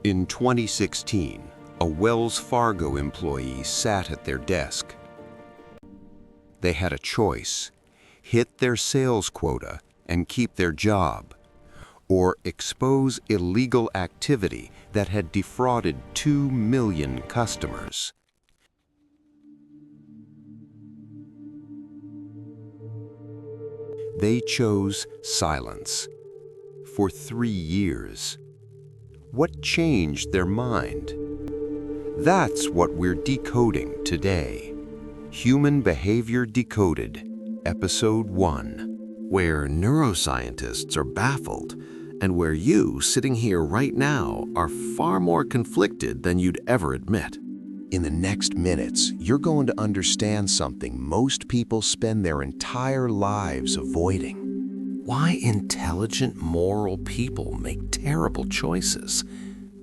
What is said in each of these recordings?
In 2016, a Wells Fargo employee sat at their desk. They had a choice: hit their sales quota and keep their job, or expose illegal activity that had defrauded 2 million customers. They chose silence for 3 years. What changed their mind? That's what we're decoding today. Human Behavior Decoded, Episode 1. Where neuroscientists are baffled, and where you, sitting here right now, are far more conflicted than you'd ever admit. In the next minutes, you're going to understand something most people spend their entire lives avoiding. Why intelligent, moral people make terrible choices.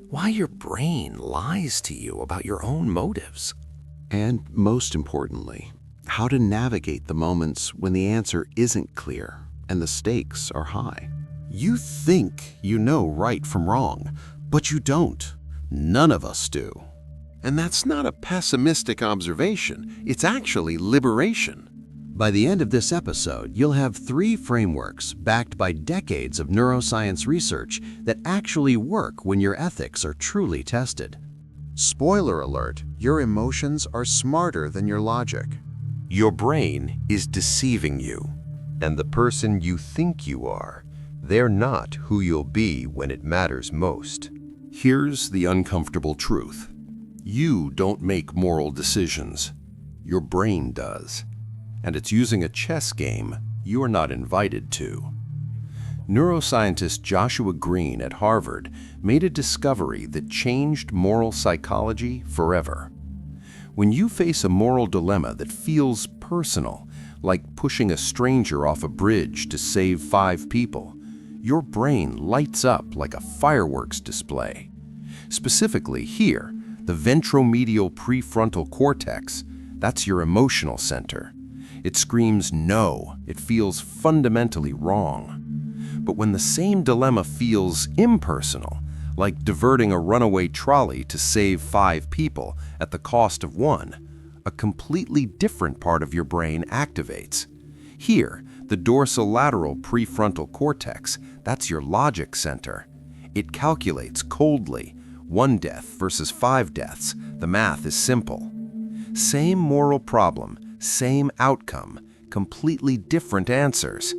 Why your brain lies to you about your own motives. And most importantly, how to navigate the moments when the answer isn't clear and the stakes are high. You think you know right from wrong, but you don't. None of us do. And that's not a pessimistic observation, it's actually liberation. By the end of this episode, you'll have 3 frameworks backed by decades of neuroscience research that actually work when your ethics are truly tested. Spoiler alert, your emotions are smarter than your logic. Your brain is deceiving you, and the person you think you are, they're not who you'll be when it matters most. Here's the uncomfortable truth. You don't make moral decisions. Your brain does. And it's using a chess game you're not invited to. Neuroscientist Joshua Green at Harvard made a discovery that changed moral psychology forever. When you face a moral dilemma that feels personal, like pushing a stranger off a bridge to save 5 people, your brain lights up like a fireworks display. Specifically here, the ventromedial prefrontal cortex, that's your emotional center. It screams no, it feels fundamentally wrong. But when the same dilemma feels impersonal, like diverting a runaway trolley to save 5 people at the cost of 1, a completely different part of your brain activates. Here, the dorsolateral prefrontal cortex, that's your logic center. It calculates coldly, 1 death versus 5 deaths. The math is simple. Same moral problem, same outcome, completely different answers.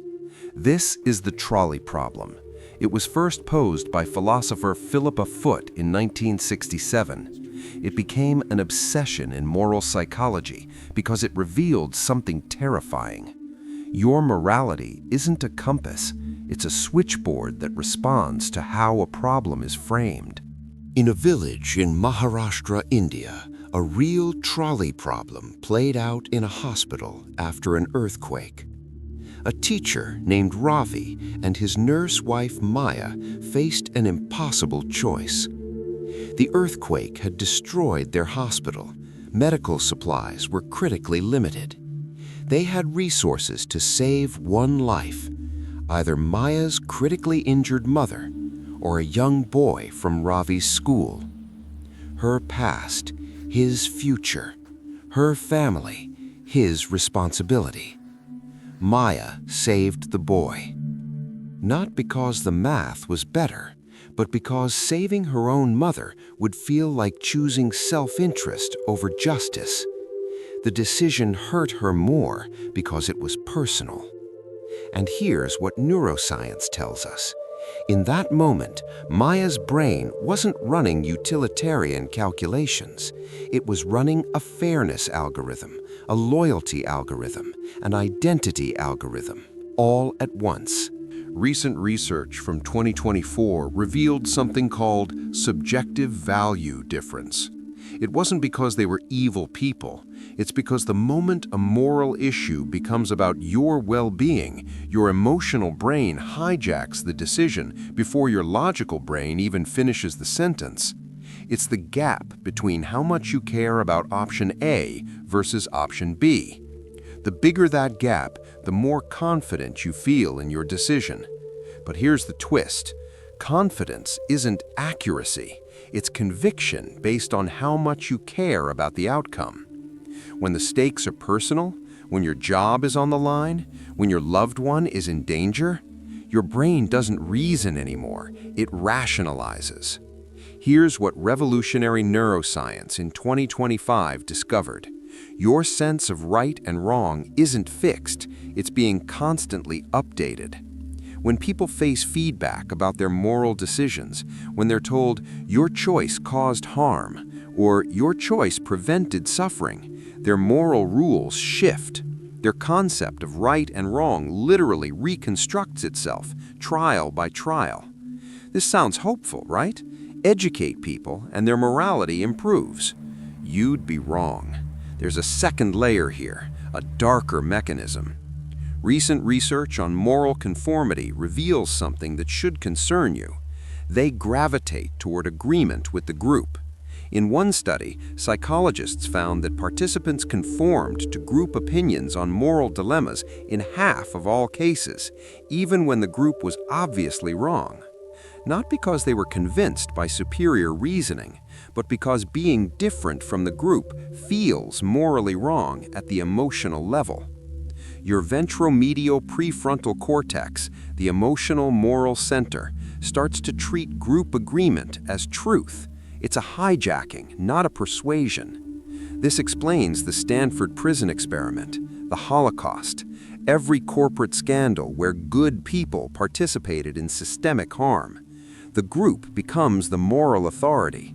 This is the trolley problem. It was first posed by philosopher Philippa Foot in 1967. It became an obsession in moral psychology because it revealed something terrifying. Your morality isn't a compass, it's a switchboard that responds to how a problem is framed. In a village in Maharashtra, India, a real trolley problem played out in a hospital after an earthquake. A teacher named Ravi and his nurse wife Maya faced an impossible choice. The earthquake had destroyed their hospital. Medical supplies were critically limited. They had resources to save 1 life, either Maya's critically injured mother or a young boy from Ravi's school. Her past, his future. Her family, his responsibility. Maya saved the boy. Not because the math was better, but because saving her own mother would feel like choosing self-interest over justice. The decision hurt her more because it was personal. And here's what neuroscience tells us. In that moment, Maya's brain wasn't running utilitarian calculations. It was running a fairness algorithm, a loyalty algorithm, an identity algorithm, all at once. Recent research from 2024 revealed something called subjective value difference. It wasn't because they were evil people. It's because the moment a moral issue becomes about your well-being, your emotional brain hijacks the decision before your logical brain even finishes the sentence. It's the gap between how much you care about option A versus option B. The bigger that gap, the more confident you feel in your decision. But here's the twist. Confidence isn't accuracy. It's conviction based on how much you care about the outcome. When the stakes are personal, when your job is on the line, when your loved one is in danger, your brain doesn't reason anymore, it rationalizes. Here's what revolutionary neuroscience in 2025 discovered. Your sense of right and wrong isn't fixed, it's being constantly updated. When people face feedback about their moral decisions, when they're told, your choice caused harm, or your choice prevented suffering, their moral rules shift. Their concept of right and wrong literally reconstructs itself, trial by trial. This sounds hopeful, right? Educate people and their morality improves. You'd be wrong. There's a second layer here, a darker mechanism. Recent research on moral conformity reveals something that should concern you. They gravitate toward agreement with the group. In one study, psychologists found that participants conformed to group opinions on moral dilemmas in half of all cases, even when the group was obviously wrong. Not because they were convinced by superior reasoning, but because being different from the group feels morally wrong at the emotional level. Your ventromedial prefrontal cortex, the emotional moral center, starts to treat group agreement as truth. It's a hijacking, not a persuasion. This explains the Stanford prison experiment, the Holocaust, every corporate scandal where good people participated in systemic harm. The group becomes the moral authority.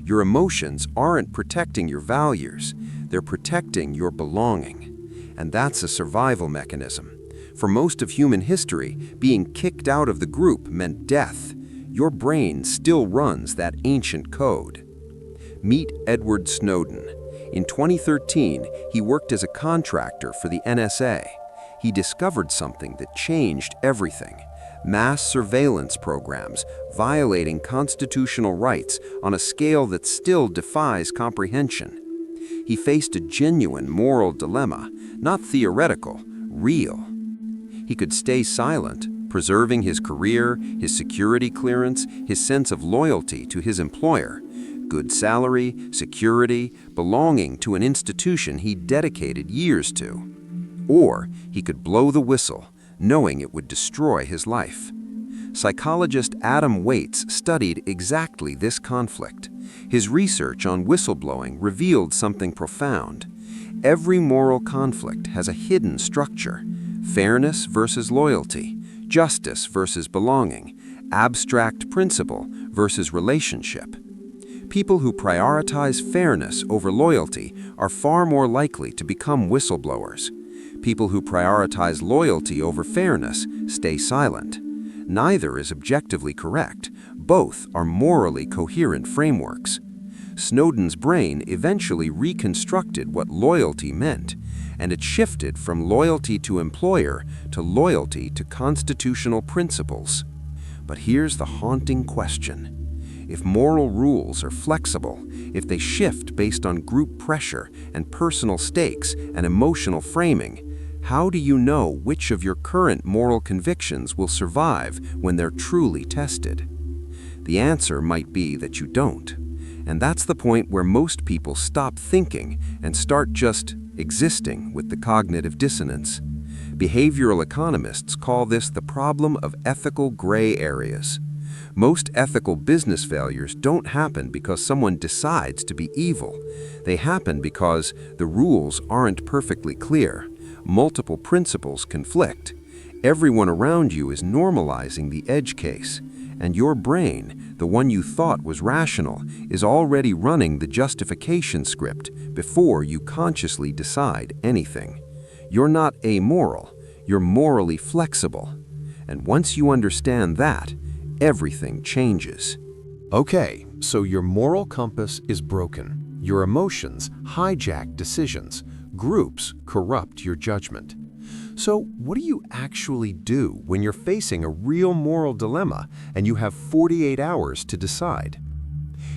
Your emotions aren't protecting your values, they're protecting your belonging. And that's a survival mechanism. For most of human history, being kicked out of the group meant death. Your brain still runs that ancient code. Meet Edward Snowden. In 2013, he worked as a contractor for the NSA. He discovered something that changed everything. Mass surveillance programs violating constitutional rights on a scale that still defies comprehension. He faced a genuine moral dilemma, not theoretical, real. He could stay silent, preserving his career, his security clearance, his sense of loyalty to his employer, good salary, security, belonging to an institution he dedicated years to. Or he could blow the whistle, knowing it would destroy his life. Psychologist Adam Waits studied exactly this conflict. His research on whistleblowing revealed something profound. Every moral conflict has a hidden structure: fairness versus loyalty, justice versus belonging, abstract principle versus relationship. People who prioritize fairness over loyalty are far more likely to become whistleblowers. People who prioritize loyalty over fairness stay silent. Neither is objectively correct. Both are morally coherent frameworks. Snowden's brain eventually reconstructed what loyalty meant, and it shifted from loyalty to employer to loyalty to constitutional principles. But here's the haunting question. If moral rules are flexible, if they shift based on group pressure and personal stakes and emotional framing, how do you know which of your current moral convictions will survive when they're truly tested? The answer might be that you don't. And that's the point where most people stop thinking and start just existing with the cognitive dissonance. Behavioral economists call this the problem of ethical gray areas. Most ethical business failures don't happen because someone decides to be evil. They happen because the rules aren't perfectly clear. Multiple principles conflict. Everyone around you is normalizing the edge case, and your brain, the one you thought was rational, is already running the justification script before you consciously decide anything. You're not amoral, you're morally flexible. And once you understand that, everything changes. Okay, so your moral compass is broken. Your emotions hijack decisions. Groups corrupt your judgment. So what do you actually do when you're facing a real moral dilemma and you have 48 hours to decide?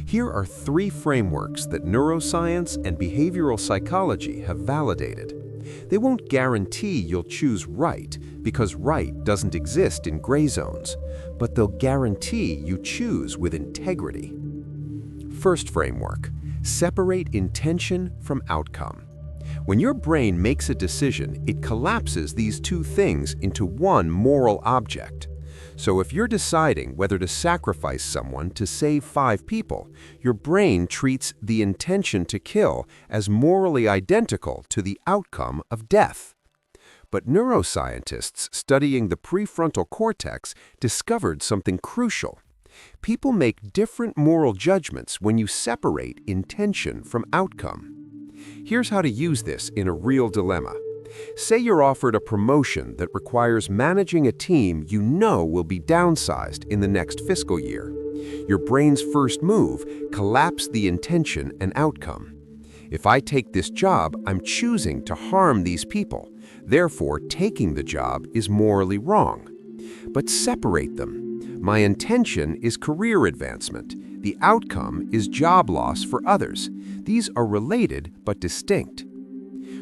Here are 3 frameworks that neuroscience and behavioral psychology have validated. They won't guarantee you'll choose right, because right doesn't exist in gray zones, but they'll guarantee you choose with integrity. First framework: separate intention from outcome. When your brain makes a decision, it collapses these two things into one moral object. So if you're deciding whether to sacrifice someone to save 5 people, your brain treats the intention to kill as morally identical to the outcome of death. But neuroscientists studying the prefrontal cortex discovered something crucial. People make different moral judgments when you separate intention from outcome. Here's how to use this in a real dilemma. Say you're offered a promotion that requires managing a team you know will be downsized in the next fiscal year. Your brain's first move: collapse the intention and outcome. If I take this job, I'm choosing to harm these people. Therefore, taking the job is morally wrong. But separate them. My intention is career advancement. The outcome is job loss for others. These are related but distinct.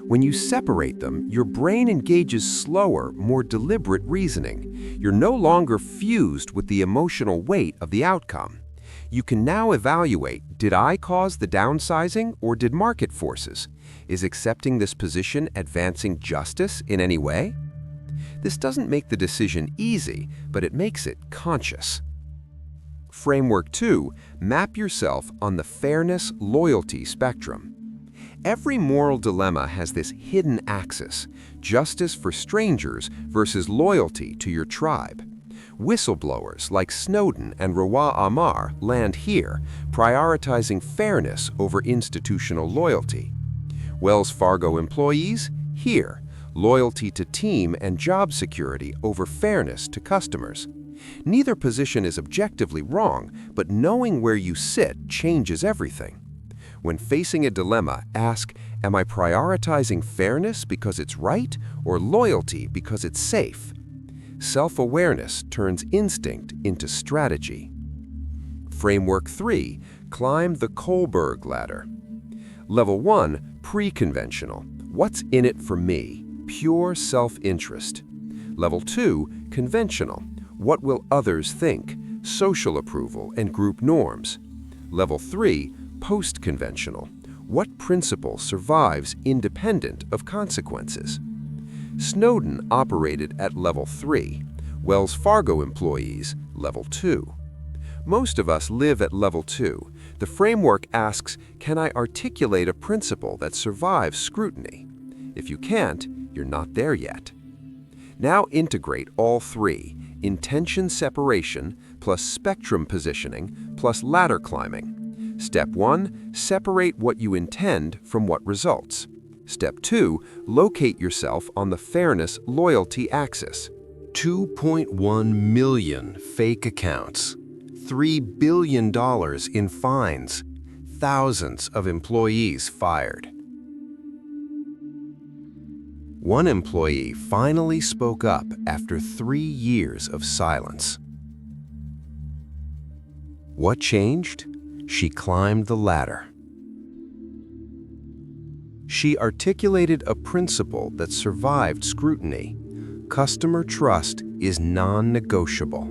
When you separate them, your brain engages slower, more deliberate reasoning. You're no longer fused with the emotional weight of the outcome. You can now evaluate, did I cause the downsizing or did market forces? Is accepting this position advancing justice in any way? This doesn't make the decision easy, but it makes it conscious. Framework 2: map yourself on the fairness-loyalty spectrum. Every moral dilemma has this hidden axis: justice for strangers versus loyalty to your tribe. Whistleblowers like Snowden and Rawah Ammar land here, prioritizing fairness over institutional loyalty. Wells Fargo employees? Here, loyalty to team and job security over fairness to customers. Neither position is objectively wrong, but knowing where you sit changes everything. When facing a dilemma, ask, am I prioritizing fairness because it's right or loyalty because it's safe? Self-awareness turns instinct into strategy. Framework 3: climb the Kohlberg ladder. Level 1: pre-conventional. What's in it for me? Pure self-interest. Level 2: conventional. What will others think? Social approval and group norms. Level 3: post-conventional. What principle survives independent of consequences? Snowden operated at Level 3. Wells Fargo employees, Level 2. Most of us live at Level 2. The framework asks, can I articulate a principle that survives scrutiny? If you can't, you're not there yet. Now integrate all three: intention separation, plus spectrum positioning, plus ladder climbing. Step 1, separate what you intend from what results. Step 2, locate yourself on the fairness-loyalty axis. 2.1 million fake accounts, $3 billion in fines, thousands of employees fired. One employee finally spoke up after 3 years of silence. What changed? She climbed the ladder. She articulated a principle that survived scrutiny. Customer trust is non-negotiable.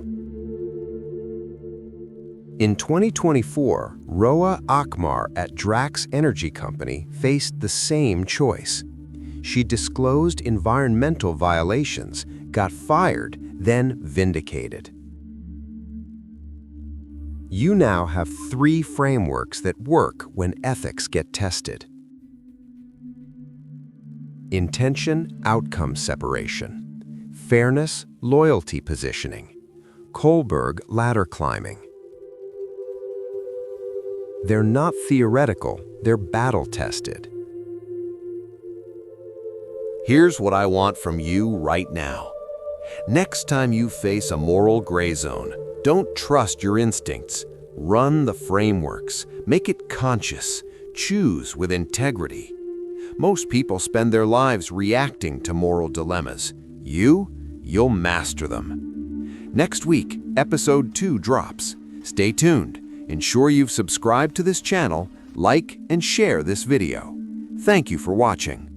In 2024, Rawah Ammar at Drax Energy Company faced the same choice. She disclosed environmental violations, got fired, then vindicated. You now have 3 frameworks that work when ethics get tested. Intention-outcome separation. Fairness-loyalty positioning. Kohlberg ladder climbing. They're not theoretical, they're battle-tested. Here's what I want from you right now. Next time you face a moral gray zone, don't trust your instincts. Run the frameworks. Make it conscious. Choose with integrity. Most people spend their lives reacting to moral dilemmas. You'll master them. Next week, Episode 2 drops. Stay tuned. Ensure you've subscribed to this channel, like and share this video. Thank you for watching.